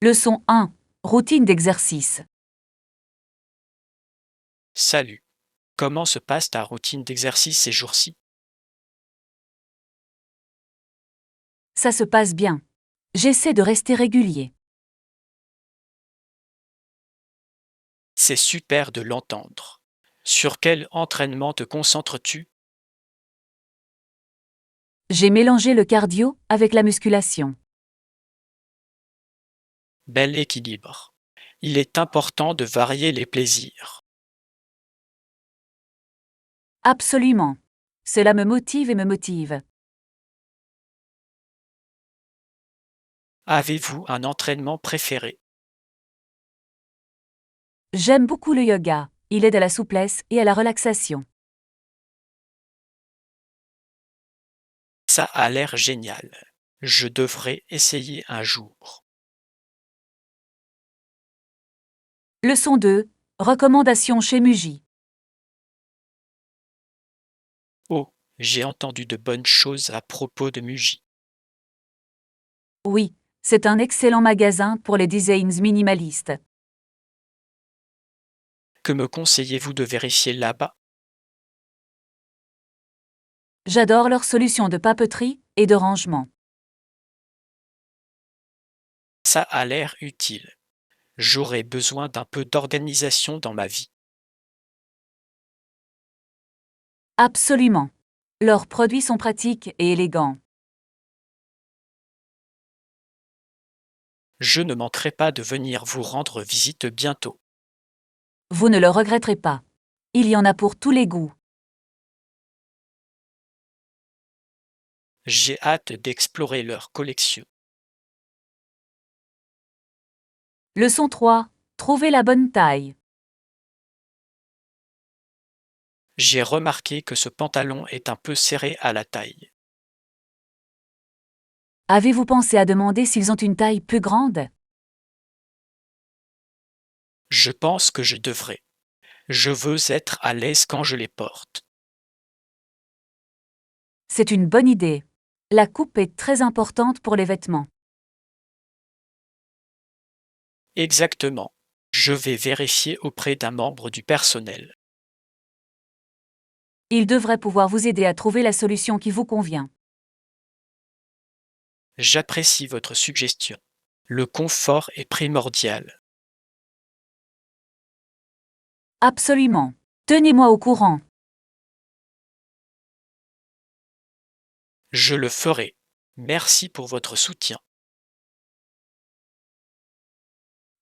Leçon 1. Routine d'exercice. Salut. Comment se passe ta routine d'exercice ces jours-ci? Ça se passe bien. J'essaie de rester régulier. C'est super de l'entendre. Sur quel entraînement te concentres-tu? J'ai mélangé le cardio avec la musculation. Bel équilibre. Il est important de varier les plaisirs. Absolument. Cela me motive et me motive. Avez-vous un entraînement préféré? J'aime beaucoup le yoga. Il aide à la souplesse et à la relaxation. Ça a l'air génial. Je devrais essayer un jour. Leçon 2. Recommandations chez Muji. Oh, j'ai entendu de bonnes choses à propos de Muji. Oui, c'est un excellent magasin pour les designs minimalistes. Que me conseillez-vous de vérifier là-bas? J'adore leurs solutions de papeterie et de rangement. Ça a l'air utile. J'aurais besoin d'un peu d'organisation dans ma vie. Absolument. Leurs produits sont pratiques et élégants. Je ne manquerai pas de venir vous rendre visite bientôt. Vous ne le regretterez pas. Il y en a pour tous les goûts. J'ai hâte d'explorer leur collection. Leçon 3. Trouver la bonne taille. J'ai remarqué que ce pantalon est un peu serré à la taille. Avez-vous pensé à demander s'ils ont une taille plus grande? Je pense que je devrais. Je veux être à l'aise quand je les porte. C'est une bonne idée. La coupe est très importante pour les vêtements. Exactement. Je vais vérifier auprès d'un membre du personnel. Ils devraient pouvoir vous aider à trouver la solution qui vous convient. J'apprécie votre suggestion. Le confort est primordial. Absolument. Tenez-moi au courant. Je le ferai. Merci pour votre soutien.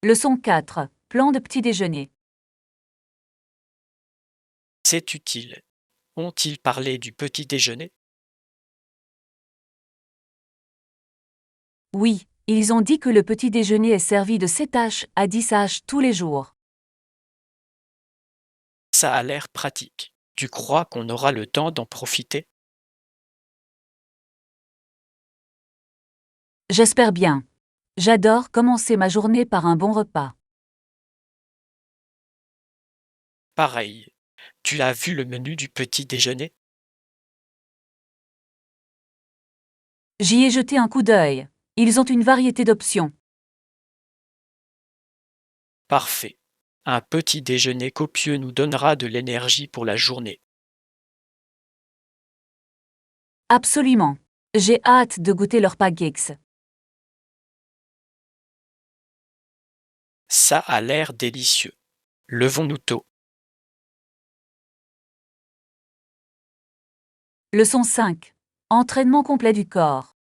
Leçon 4. Plan de petit déjeuner. C'est utile. Ont-ils parlé du petit déjeuner? Oui, ils ont dit que le petit déjeuner est servi de 7h à 10h tous les jours. Ça a l'air pratique. Tu crois qu'on aura le temps d'en profiter? J'espère bien. J'adore commencer ma journée par un bon repas. Pareil. Tu as vu le menu du petit déjeuner? J'y ai jeté un coup d'œil. Ils ont une variété d'options. Parfait. Un petit déjeuner copieux nous donnera de l'énergie pour la journée. Absolument. J'ai hâte de goûter leurs pancakes. Ça a l'air délicieux. Levons-nous tôt. Leçon 5. Entraînement complet du corps.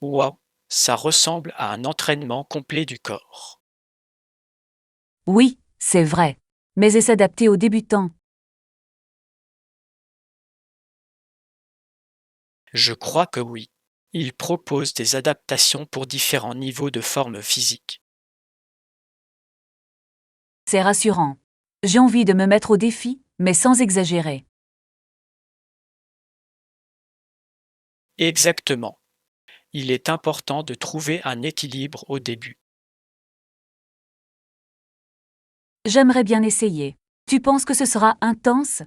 Waouh, ça ressemble à un entraînement complet du corps. Oui, c'est vrai. Mais est s'adapter aux débutants. Je crois que oui. Il propose des adaptations pour différents niveaux de forme physique. C'est rassurant. J'ai envie de me mettre au défi, mais sans exagérer. Exactement. Il est important de trouver un équilibre au début. J'aimerais bien essayer. Tu penses que ce sera intense?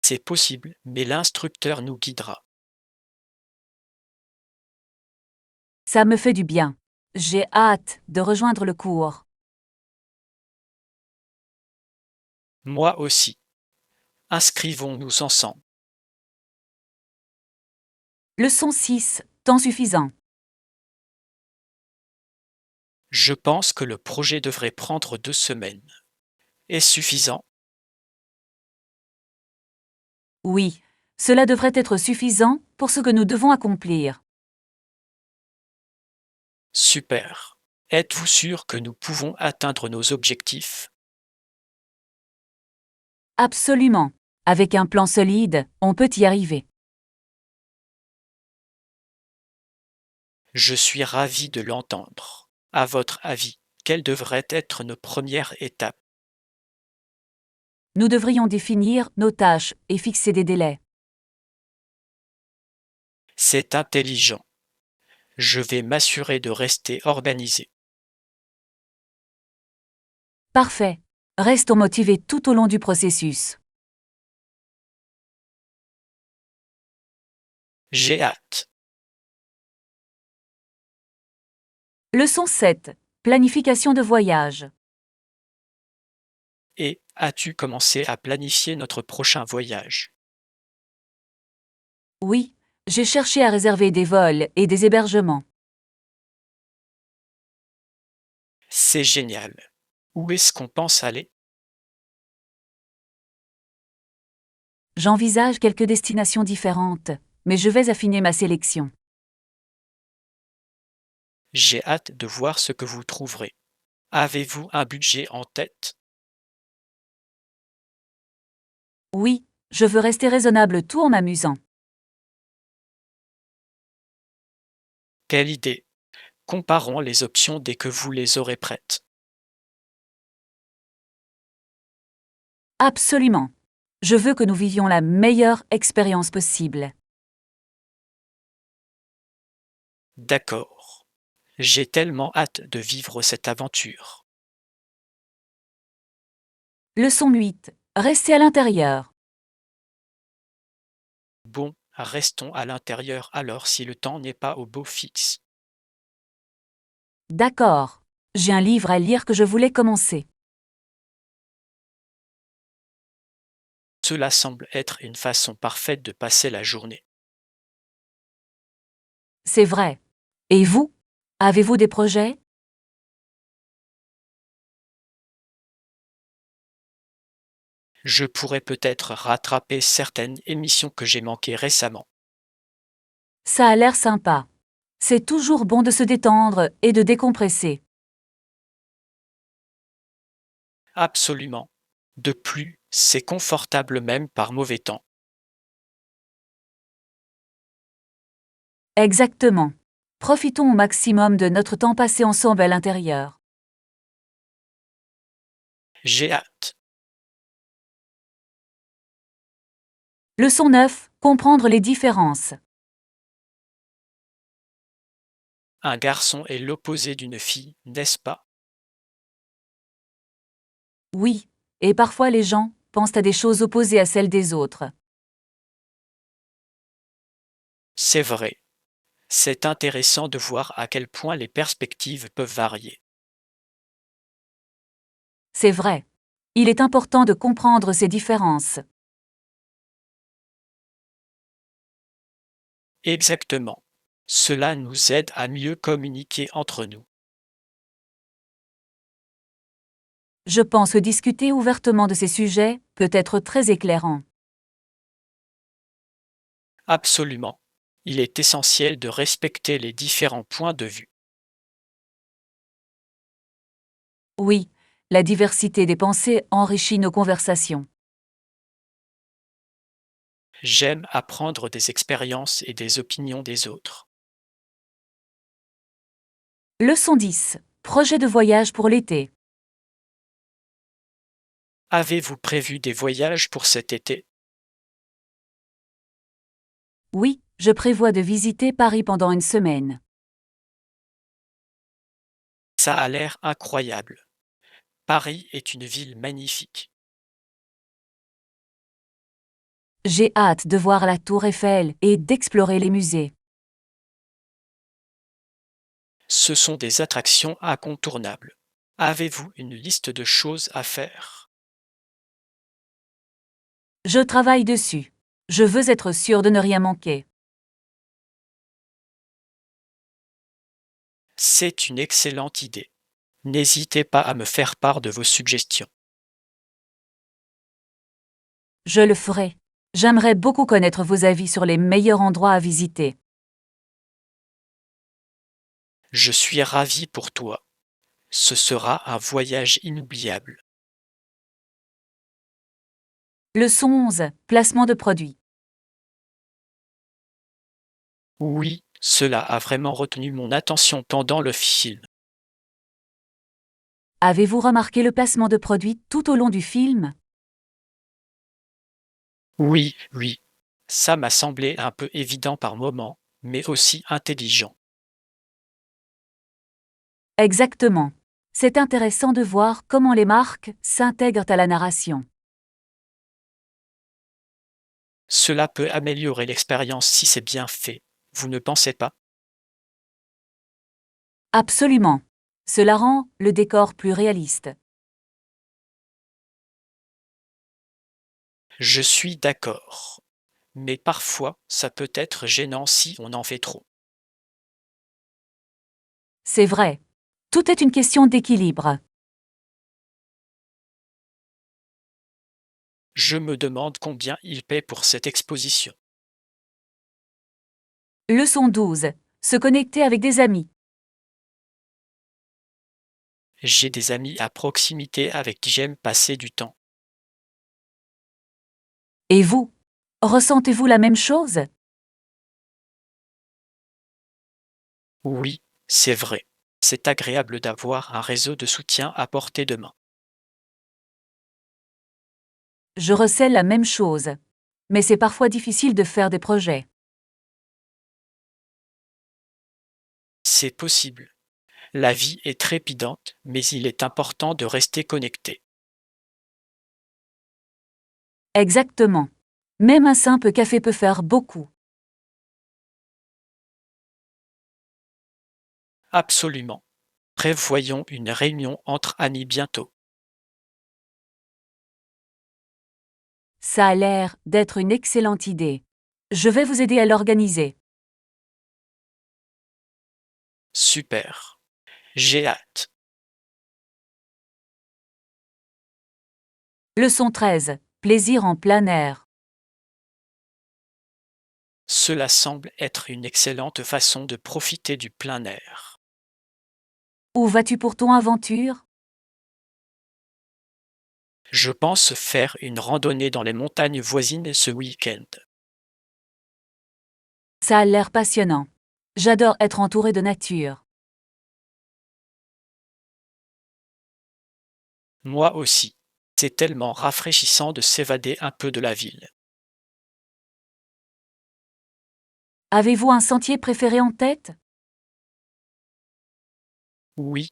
C'est possible, mais l'instructeur nous guidera. Ça me fait du bien. J'ai hâte de rejoindre le cours. Moi aussi. Inscrivons-nous ensemble. Leçon 6. Temps suffisant. Je pense que le projet devrait prendre 2 semaines. Est-ce suffisant? Oui, cela devrait être suffisant pour ce que nous devons accomplir. Super. Êtes-vous sûr que nous pouvons atteindre nos objectifs? Absolument. Avec un plan solide, on peut y arriver. Je suis ravi de l'entendre. À votre avis, quelle devrait être nos premières étapes? Nous devrions définir nos tâches et fixer des délais. C'est intelligent. Je vais m'assurer de rester organisé. Parfait. Restons motivés tout au long du processus. J'ai hâte. Leçon 7. Planification de voyage. Et as-tu commencé à planifier notre prochain voyage? Oui, j'ai cherché à réserver des vols et des hébergements. C'est génial. Où est-ce qu'on pense aller? J'envisage quelques destinations différentes, mais je vais affiner ma sélection. J'ai hâte de voir ce que vous trouverez. Avez-vous un budget en tête? Oui, je veux rester raisonnable tout en m'amusant. Quelle idée! Comparons les options dès que vous les aurez prêtes. Absolument. Je veux que nous vivions la meilleure expérience possible. D'accord. J'ai tellement hâte de vivre cette aventure. Leçon 8. Rester à l'intérieur. Bon, restons à l'intérieur alors si le temps n'est pas au beau fixe. D'accord. J'ai un livre à lire que je voulais commencer. Cela semble être une façon parfaite de passer la journée. C'est vrai. Et vous? Avez-vous des projets? Je pourrais peut-être rattraper certaines émissions que j'ai manquées récemment. Ça a l'air sympa. C'est toujours bon de se détendre et de décompresser. Absolument. De plus, c'est confortable même par mauvais temps. Exactement. Profitons au maximum de notre temps passé ensemble à l'intérieur. J'ai hâte. Leçon 9. Comprendre les différences. Un garçon est l'opposé d'une fille, n'est-ce pas? Oui, et parfois les gens pensent à des choses opposées à celles des autres. C'est vrai. C'est intéressant de voir à quel point les perspectives peuvent varier. C'est vrai. Il est important de comprendre ces différences. Exactement. Cela nous aide à mieux communiquer entre nous. Je pense que discuter ouvertement de ces sujets peut être très éclairant. Absolument. Il est essentiel de respecter les différents points de vue. Oui, la diversité des pensées enrichit nos conversations. J'aime apprendre des expériences et des opinions des autres. Leçon 10. Projet de voyage pour l'été. Avez-vous prévu des voyages pour cet été? Oui, je prévois de visiter Paris pendant une semaine. Ça a l'air incroyable. Paris est une ville magnifique. J'ai hâte de voir la tour Eiffel et d'explorer les musées. Ce sont des attractions incontournables. Avez-vous une liste de choses à faire? Je travaille dessus. Je veux être sûr de ne rien manquer. C'est une excellente idée. N'hésitez pas à me faire part de vos suggestions. Je le ferai. J'aimerais beaucoup connaître vos avis sur les meilleurs endroits à visiter. Je suis ravi pour toi. Ce sera un voyage inoubliable. Leçon 11. Placement de produits. Oui, cela a vraiment retenu mon attention pendant le film. Avez-vous remarqué le placement de produits tout au long du film? Oui, oui. Ça m'a semblé un peu évident par moments, mais aussi intelligent. Exactement. C'est intéressant de voir comment les marques s'intègrent à la narration. Cela peut améliorer l'expérience si c'est bien fait. Vous ne pensez pas? Absolument. Cela rend le décor plus réaliste. Je suis d'accord. Mais parfois, ça peut être gênant si on en fait trop. C'est vrai. Tout est une question d'équilibre. Je me demande combien il paie pour cette exposition. Leçon 12. Se connecter avec des amis. J'ai des amis à proximité avec qui j'aime passer du temps. Et vous? Ressentez-vous la même chose? Oui, c'est vrai. C'est agréable d'avoir un réseau de soutien à portée de main. Je ressens la même chose. Mais c'est parfois difficile de faire des projets. C'est possible. La vie est trépidante, mais il est important de rester connecté. Exactement. Même un simple café peut faire beaucoup. Absolument. Prévoyons une réunion entre amis bientôt. Ça a l'air d'être une excellente idée. Je vais vous aider à l'organiser. Super. J'ai hâte. Leçon 13. Plaisir en plein air. Cela semble être une excellente façon de profiter du plein air. Où vas-tu pour ton aventure? Je pense faire une randonnée dans les montagnes voisines ce week-end. Ça a l'air passionnant. J'adore être entouré de nature. Moi aussi. C'est tellement rafraîchissant de s'évader un peu de la ville. Avez-vous un sentier préféré en tête? Oui,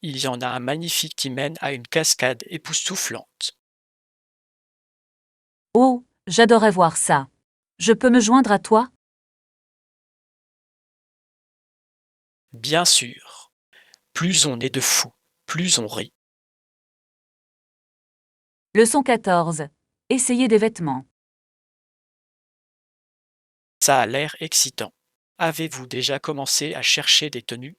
il y en a un magnifique qui mène à une cascade époustouflante. Oh, j'adorerais voir ça. Je peux me joindre à toi? Bien sûr. Plus on est de fous, plus on rit. Leçon 14. Essayez des vêtements. Ça a l'air excitant. Avez-vous déjà commencé à chercher des tenues?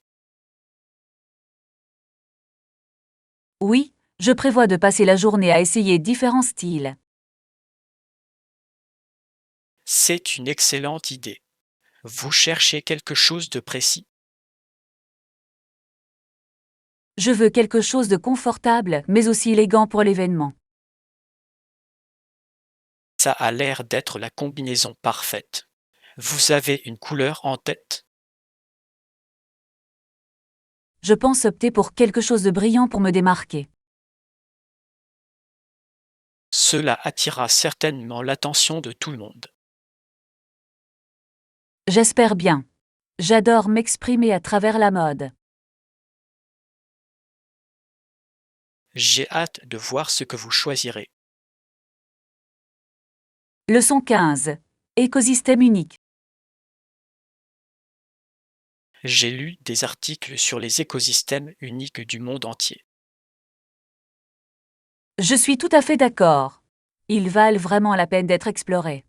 Oui, je prévois de passer la journée à essayer différents styles. C'est une excellente idée. Vous cherchez quelque chose de précis? Je veux quelque chose de confortable, mais aussi élégant pour l'événement. Ça a l'air d'être la combinaison parfaite. Vous avez une couleur en tête? Je pense opter pour quelque chose de brillant pour me démarquer. Cela attirera certainement l'attention de tout le monde. J'espère bien. J'adore m'exprimer à travers la mode. J'ai hâte de voir ce que vous choisirez. Leçon 15. Écosystème unique. J'ai lu des articles sur les écosystèmes uniques du monde entier. Je suis tout à fait d'accord. Ils valent vraiment la peine d'être explorés.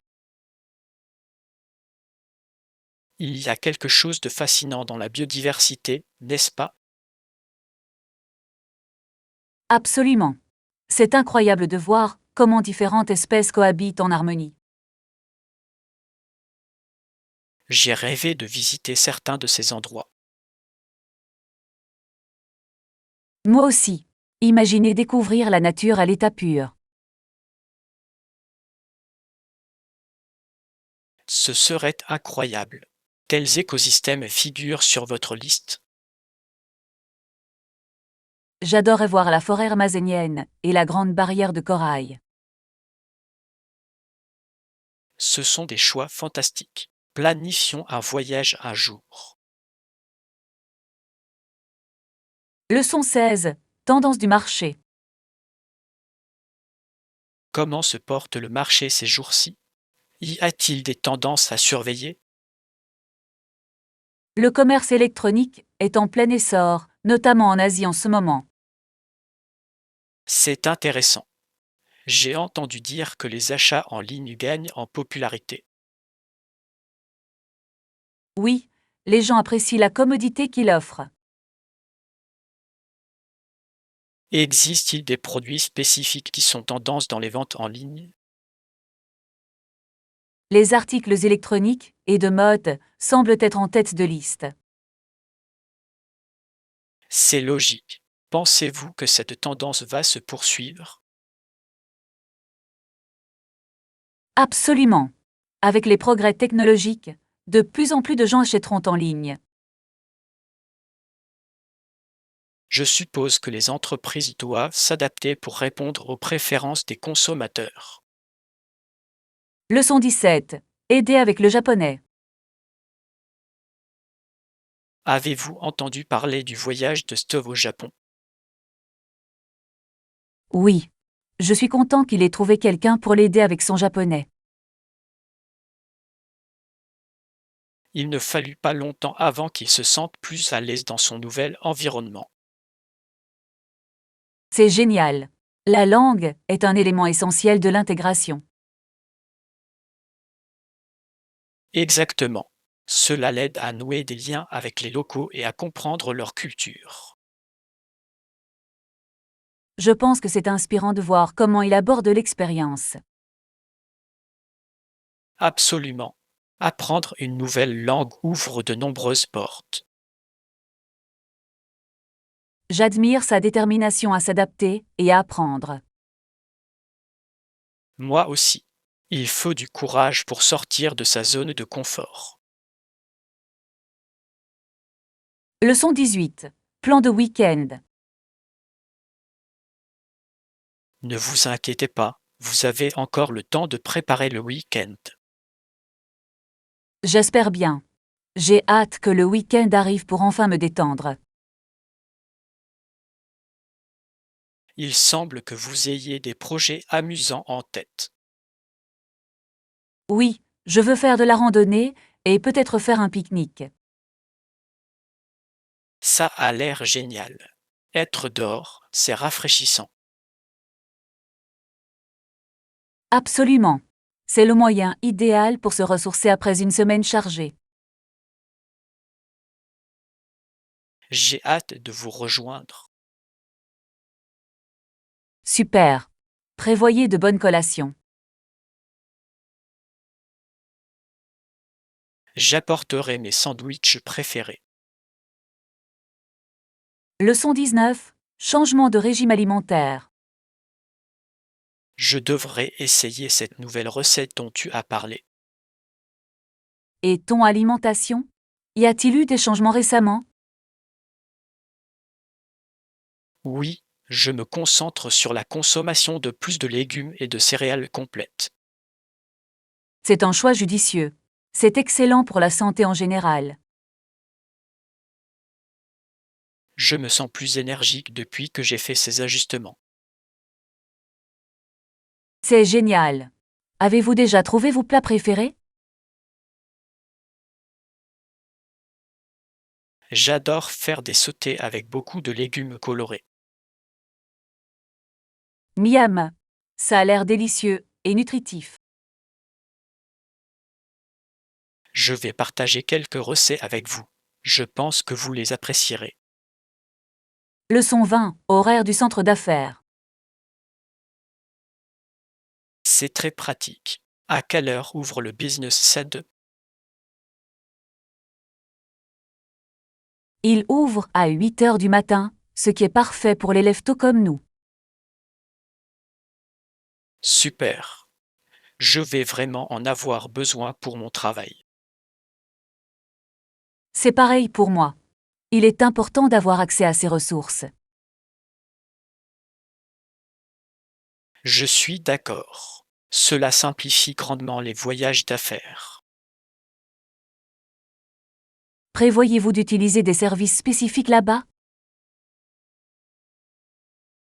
Il y a quelque chose de fascinant dans la biodiversité, n'est-ce pas? Absolument. C'est incroyable de voir comment différentes espèces cohabitent en harmonie. J'ai rêvé de visiter certains de ces endroits. Moi aussi. Imaginez découvrir la nature à l'état pur. Ce serait incroyable. Tels écosystèmes figurent sur votre liste. J'adorerais voir la forêt amazonienne et la grande barrière de corail. Ce sont des choix fantastiques. Planifions un voyage un jour. Leçon 16. Tendance du marché. Comment se porte le marché ces jours-ci? Y a-t-il des tendances à surveiller? Le commerce électronique est en plein essor, notamment en Asie en ce moment. C'est intéressant. J'ai entendu dire que les achats en ligne gagnent en popularité. Oui, les gens apprécient la commodité qu'il offre. Existe-t-il des produits spécifiques qui sont tendance dans les ventes en ligne? Les articles électroniques et de mode semblent être en tête de liste. C'est logique. Pensez-vous que cette tendance va se poursuivre? Absolument. Avec les progrès technologiques, de plus en plus de gens achèteront en ligne. Je suppose que les entreprises doivent s'adapter pour répondre aux préférences des consommateurs. Leçon 17. Aider avec le japonais. Avez-vous entendu parler du voyage de Stove au Japon? Oui. Je suis content qu'il ait trouvé quelqu'un pour l'aider avec son japonais. Il ne fallut pas longtemps avant qu'il se sente plus à l'aise dans son nouvel environnement. C'est génial. La langue est un élément essentiel de l'intégration. Exactement. Cela l'aide à nouer des liens avec les locaux et à comprendre leur culture. Je pense que c'est inspirant de voir comment il aborde l'expérience. Absolument. Apprendre une nouvelle langue ouvre de nombreuses portes. J'admire sa détermination à s'adapter et à apprendre. Moi aussi. Il faut du courage pour sortir de sa zone de confort. Leçon 18. Plan de week-end. Ne vous inquiétez pas, vous avez encore le temps de préparer le week-end. J'espère bien. J'ai hâte que le week-end arrive pour enfin me détendre. Il semble que vous ayez des projets amusants en tête. Oui, je veux faire de la randonnée et peut-être faire un pique-nique. Ça a l'air génial. Être dehors, c'est rafraîchissant. Absolument. C'est le moyen idéal pour se ressourcer après une semaine chargée. J'ai hâte de vous rejoindre. Super. Prévoyez de bonnes collations. J'apporterai mes sandwichs préférés. Leçon 19. Changement de régime alimentaire. Je devrais essayer cette nouvelle recette dont tu as parlé. Et ton alimentation? Y a-t-il eu des changements récemment? Oui, je me concentre sur la consommation de plus de légumes et de céréales complètes. C'est un choix judicieux. C'est excellent pour la santé en général. Je me sens plus énergique depuis que j'ai fait ces ajustements. C'est génial. Avez-vous déjà trouvé vos plats préférés? J'adore faire des sautés avec beaucoup de légumes colorés. Miam. Ça a l'air délicieux et nutritif. Je vais partager quelques recettes avec vous. Je pense que vous les apprécierez. Leçon 20. Horaire du centre d'affaires. C'est très pratique. À quelle heure ouvre le business center? Il ouvre à 8 heures du matin, ce qui est parfait pour les lève-tôt comme nous. Super. Je vais vraiment en avoir besoin pour mon travail. C'est pareil pour moi. Il est important d'avoir accès à ces ressources. Je suis d'accord. Cela simplifie grandement les voyages d'affaires. Prévoyez-vous d'utiliser des services spécifiques là-bas?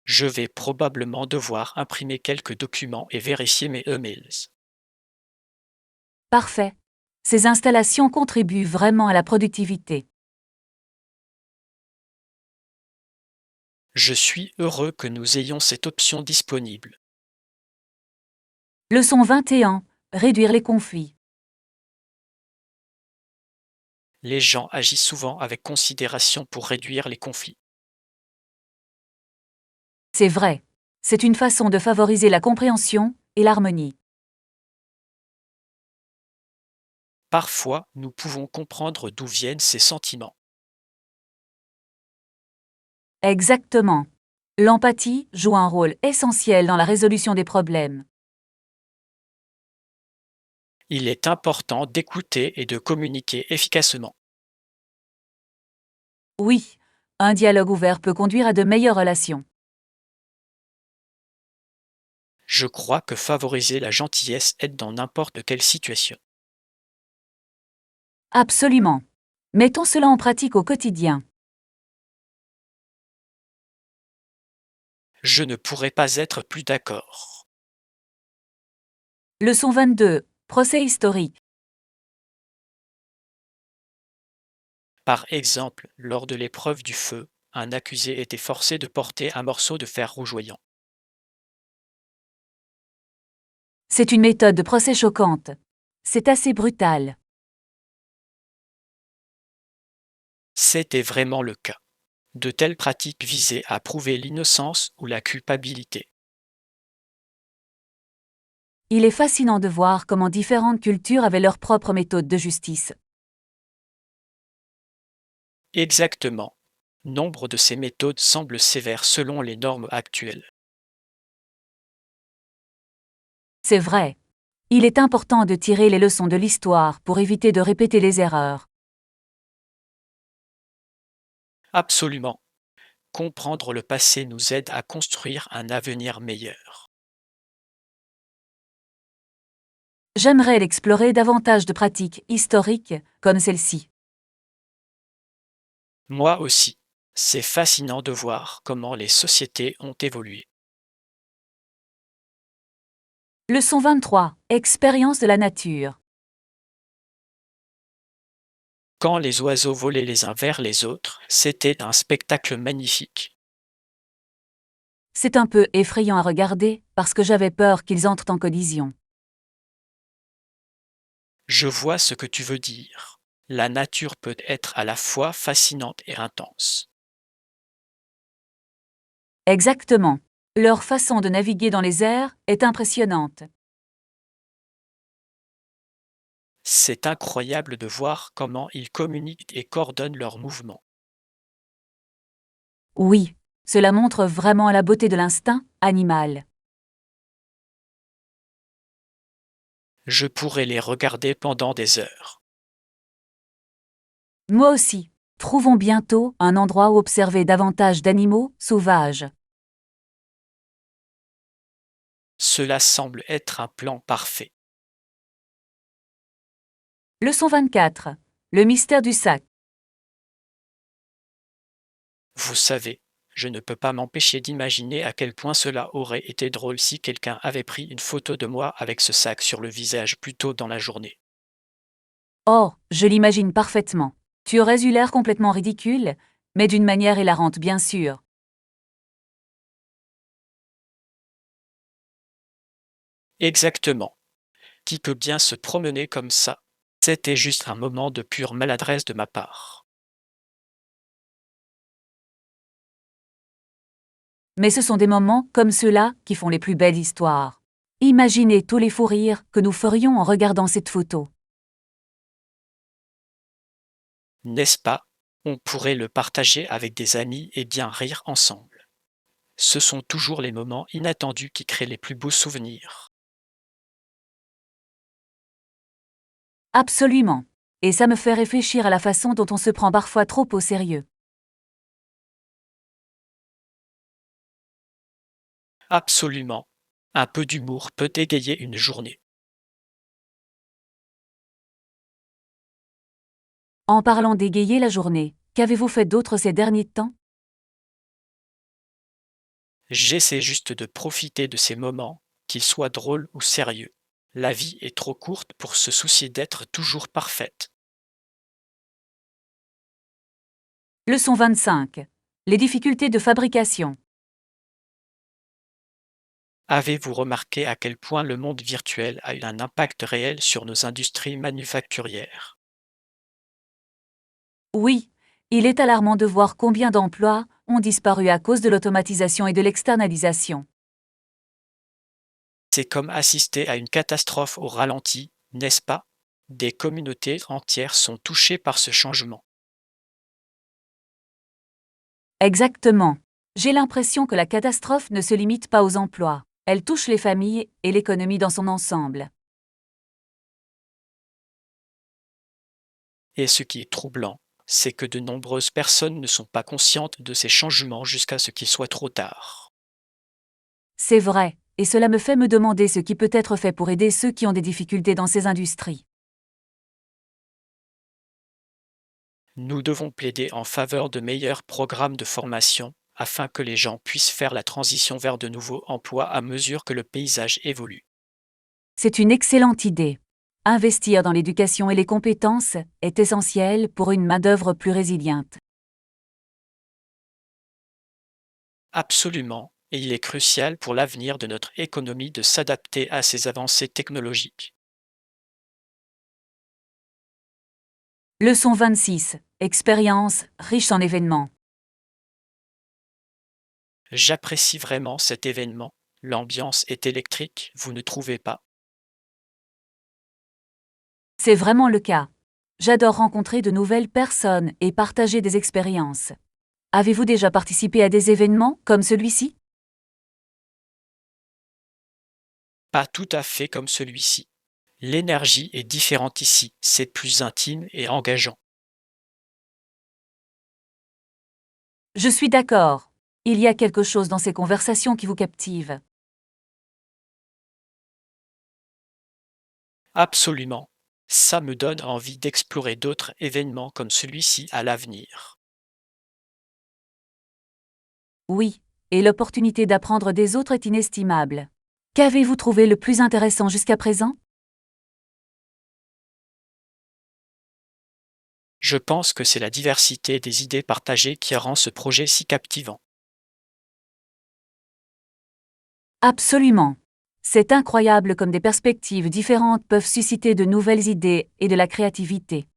Je vais probablement devoir imprimer quelques documents et vérifier mes emails. Parfait. Ces installations contribuent vraiment à la productivité. Je suis heureux que nous ayons cette option disponible. Leçon 21. Réduire les conflits. Les gens agissent souvent avec considération pour réduire les conflits. C'est vrai. C'est une façon de favoriser la compréhension et l'harmonie. Parfois, nous pouvons comprendre d'où viennent ces sentiments. Exactement. L'empathie joue un rôle essentiel dans la résolution des problèmes. Il est important d'écouter et de communiquer efficacement. Oui, un dialogue ouvert peut conduire à de meilleures relations. Je crois que favoriser la gentillesse aide dans n'importe quelle situation. Absolument. Mettons cela en pratique au quotidien. Je ne pourrais pas être plus d'accord. Leçon 22. Procès historique. Par exemple, lors de l'épreuve du feu, un accusé était forcé de porter un morceau de fer rougeoyant. C'est une méthode de procès choquante. C'est assez brutal. C'était vraiment le cas. De telles pratiques visaient à prouver l'innocence ou la culpabilité. Il est fascinant de voir comment différentes cultures avaient leurs propres méthodes de justice. Exactement. Nombre de ces méthodes semblent sévères selon les normes actuelles. C'est vrai. Il est important de tirer les leçons de l'histoire pour éviter de répéter les erreurs. Absolument. Comprendre le passé nous aide à construire un avenir meilleur. J'aimerais explorer davantage de pratiques historiques comme celle-ci. Moi aussi. C'est fascinant de voir comment les sociétés ont évolué. Leçon 23. Expérience de la nature. Quand les oiseaux volaient les uns vers les autres, c'était un spectacle magnifique. C'est un peu effrayant à regarder parce que j'avais peur qu'ils entrent en collision. Je vois ce que tu veux dire. La nature peut être à la fois fascinante et intense. Exactement. Leur façon de naviguer dans les airs est impressionnante. C'est incroyable de voir comment ils communiquent et coordonnent leurs mouvements. Oui, cela montre vraiment la beauté de l'instinct animal. Je pourrais les regarder pendant des heures. Moi aussi. Trouvons bientôt un endroit où observer davantage d'animaux sauvages. Cela semble être un plan parfait. Leçon 24. Le mystère du sac. Vous savez, je ne peux pas m'empêcher d'imaginer à quel point cela aurait été drôle si quelqu'un avait pris une photo de moi avec ce sac sur le visage plus tôt dans la journée. Oh, je l'imagine parfaitement. Tu aurais eu l'air complètement ridicule, mais d'une manière hilarante bien sûr. Exactement. Qui peut bien se promener comme ça? C'était juste un moment de pure maladresse de ma part. Mais ce sont des moments comme ceux-là qui font les plus belles histoires. Imaginez tous les fous rires que nous ferions en regardant cette photo. N'est-ce pas? On pourrait le partager avec des amis et bien rire ensemble. Ce sont toujours les moments inattendus qui créent les plus beaux souvenirs. Absolument. Et ça me fait réfléchir à la façon dont on se prend parfois trop au sérieux. Absolument. Un peu d'humour peut égayer une journée. En parlant d'égayer la journée, qu'avez-vous fait d'autre ces derniers temps? J'essaie juste de profiter de ces moments, qu'ils soient drôles ou sérieux. La vie est trop courte pour se soucier d'être toujours parfaite. Leçon 25. Les difficultés de fabrication. Avez-vous remarqué à quel point le monde virtuel a eu un impact réel sur nos industries manufacturières? Oui, il est alarmant de voir combien d'emplois ont disparu à cause de l'automatisation et de l'externalisation. C'est comme assister à une catastrophe au ralenti, n'est-ce pas? Des communautés entières sont touchées par ce changement. Exactement. J'ai l'impression que la catastrophe ne se limite pas aux emplois. Elle touche les familles et l'économie dans son ensemble. Et ce qui est troublant, c'est que de nombreuses personnes ne sont pas conscientes de ces changements jusqu'à ce qu'il soit trop tard. C'est vrai, et cela me fait me demander ce qui peut être fait pour aider ceux qui ont des difficultés dans ces industries. Nous devons plaider en faveur de meilleurs programmes de formation afin que les gens puissent faire la transition vers de nouveaux emplois à mesure que le paysage évolue. C'est une excellente idée. Investir dans l'éducation et les compétences est essentiel pour une main-d'œuvre plus résiliente. Absolument, et il est crucial pour l'avenir de notre économie de s'adapter à ces avancées technologiques. Leçon 26. Expérience riche en événements. J'apprécie vraiment cet événement. L'ambiance est électrique, vous ne trouvez pas? C'est vraiment le cas. J'adore rencontrer de nouvelles personnes et partager des expériences. Avez-vous déjà participé à des événements comme celui-ci? Pas tout à fait comme celui-ci. L'énergie est différente ici, c'est plus intime et engageant. Je suis d'accord. Il y a quelque chose dans ces conversations qui vous captive. Absolument. Ça me donne envie d'explorer d'autres événements comme celui-ci à l'avenir. Oui, et l'opportunité d'apprendre des autres est inestimable. Qu'avez-vous trouvé le plus intéressant jusqu'à présent? Je pense que c'est la diversité des idées partagées qui rend ce projet si captivant. Absolument. C'est incroyable comme des perspectives différentes peuvent susciter de nouvelles idées et de la créativité.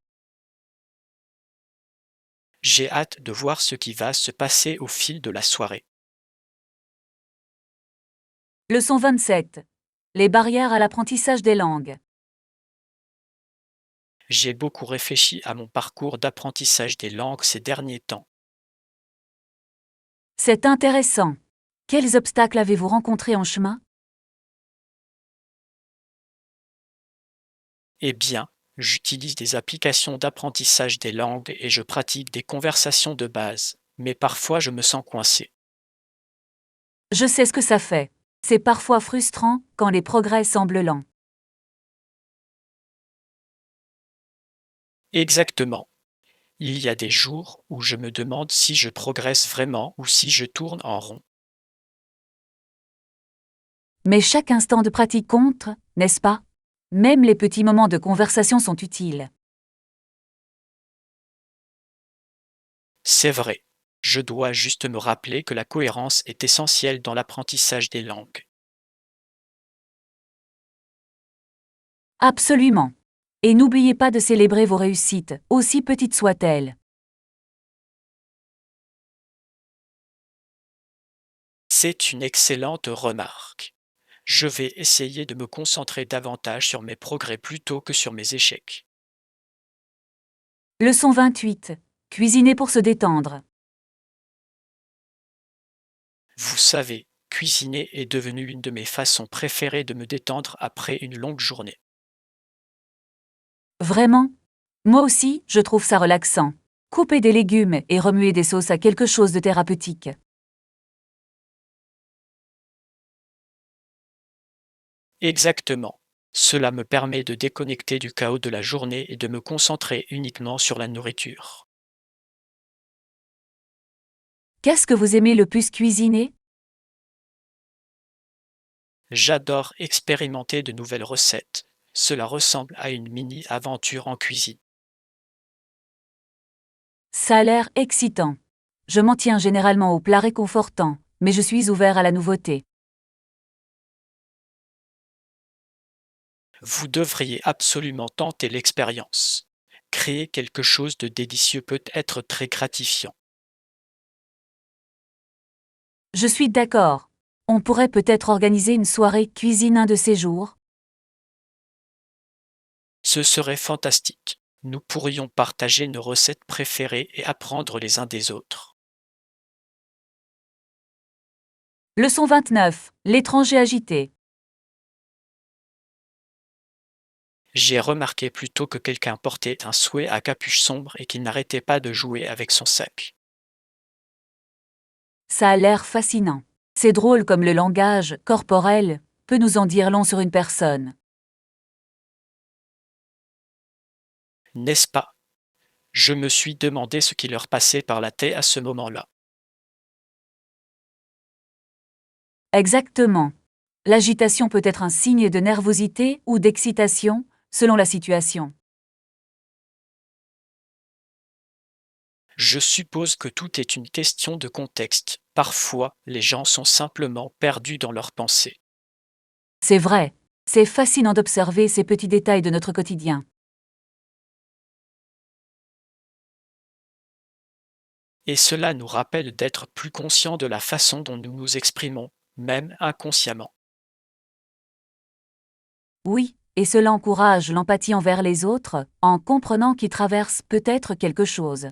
J'ai hâte de voir ce qui va se passer au fil de la soirée. Leçon 27. Les barrières à l'apprentissage des langues. J'ai beaucoup réfléchi à mon parcours d'apprentissage des langues ces derniers temps. C'est intéressant. Quels obstacles avez-vous rencontrés en chemin? Eh bien, j'utilise des applications d'apprentissage des langues et je pratique des conversations de base, mais parfois je me sens coincé. Je sais ce que ça fait. C'est parfois frustrant quand les progrès semblent lents. Exactement. Il y a des jours où je me demande si je progresse vraiment ou si je tourne en rond. Mais chaque instant de pratique compte, n'est-ce pas? Même les petits moments de conversation sont utiles. C'est vrai. Je dois juste me rappeler que la cohérence est essentielle dans l'apprentissage des langues. Absolument. Et n'oubliez pas de célébrer vos réussites, aussi petites soient-elles. C'est une excellente remarque. Je vais essayer de me concentrer davantage sur mes progrès plutôt que sur mes échecs. Leçon 28. Cuisiner pour se détendre. Vous savez, cuisiner est devenu une de mes façons préférées de me détendre après une longue journée. Vraiment? Moi aussi, je trouve ça relaxant. Couper des légumes et remuer des sauces a quelque chose de thérapeutique. Exactement. Cela me permet de déconnecter du chaos de la journée et de me concentrer uniquement sur la nourriture. Qu'est-ce que vous aimez le plus cuisiner? J'adore expérimenter de nouvelles recettes. Cela ressemble à une mini-aventure en cuisine. Ça a l'air excitant. Je m'en tiens généralement aux plats réconfortants, mais je suis ouvert à la nouveauté. Vous devriez absolument tenter l'expérience. Créer quelque chose de délicieux peut être très gratifiant. Je suis d'accord. On pourrait peut-être organiser une soirée cuisine un de ces jours. Ce serait fantastique. Nous pourrions partager nos recettes préférées et apprendre les uns des autres. Leçon 29. L'étranger agité. J'ai remarqué plutôt que quelqu'un portait un souhait à capuche sombre et qu'il n'arrêtait pas de jouer avec son sac. Ça a l'air fascinant. C'est drôle comme le langage corporel peut nous en dire long sur une personne. N'est-ce pas? Je me suis demandé ce qui leur passait par la tête à ce moment-là. Exactement. L'agitation peut être un signe de nervosité ou d'excitation, selon la situation. Je suppose que tout est une question de contexte. Parfois, les gens sont simplement perdus dans leurs pensées. C'est vrai. C'est fascinant d'observer ces petits détails de notre quotidien. Et cela nous rappelle d'être plus conscients de la façon dont nous nous exprimons, même inconsciemment. Oui, et cela encourage l'empathie envers les autres, en comprenant qu'ils traversent peut-être quelque chose.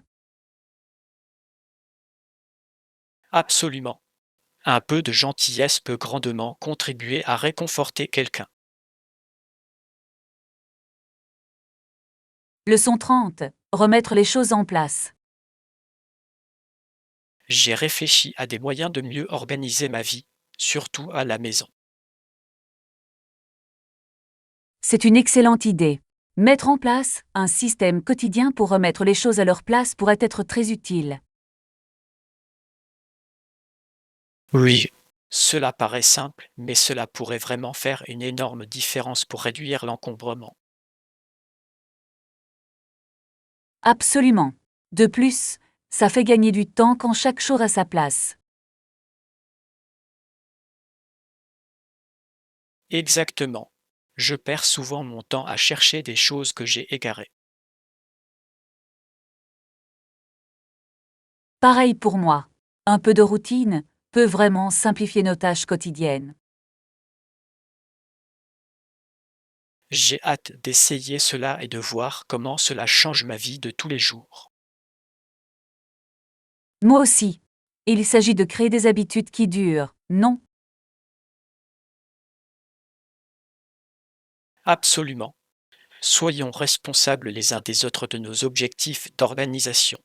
Absolument. Un peu de gentillesse peut grandement contribuer à réconforter quelqu'un. Leçon 30. Remettre les choses en place. J'ai réfléchi à des moyens de mieux organiser ma vie, surtout à la maison. C'est une excellente idée. Mettre en place un système quotidien pour remettre les choses à leur place pourrait être très utile. Oui, cela paraît simple, mais cela pourrait vraiment faire une énorme différence pour réduire l'encombrement. Absolument. De plus, ça fait gagner du temps quand chaque chose a sa place. Exactement. Je perds souvent mon temps à chercher des choses que j'ai égarées. Pareil pour moi. Un peu de routine peut vraiment simplifier nos tâches quotidiennes. J'ai hâte d'essayer cela et de voir comment cela change ma vie de tous les jours. Moi aussi. Il s'agit de créer des habitudes qui durent, non? Absolument. Soyons responsables les uns des autres de nos objectifs d'organisation.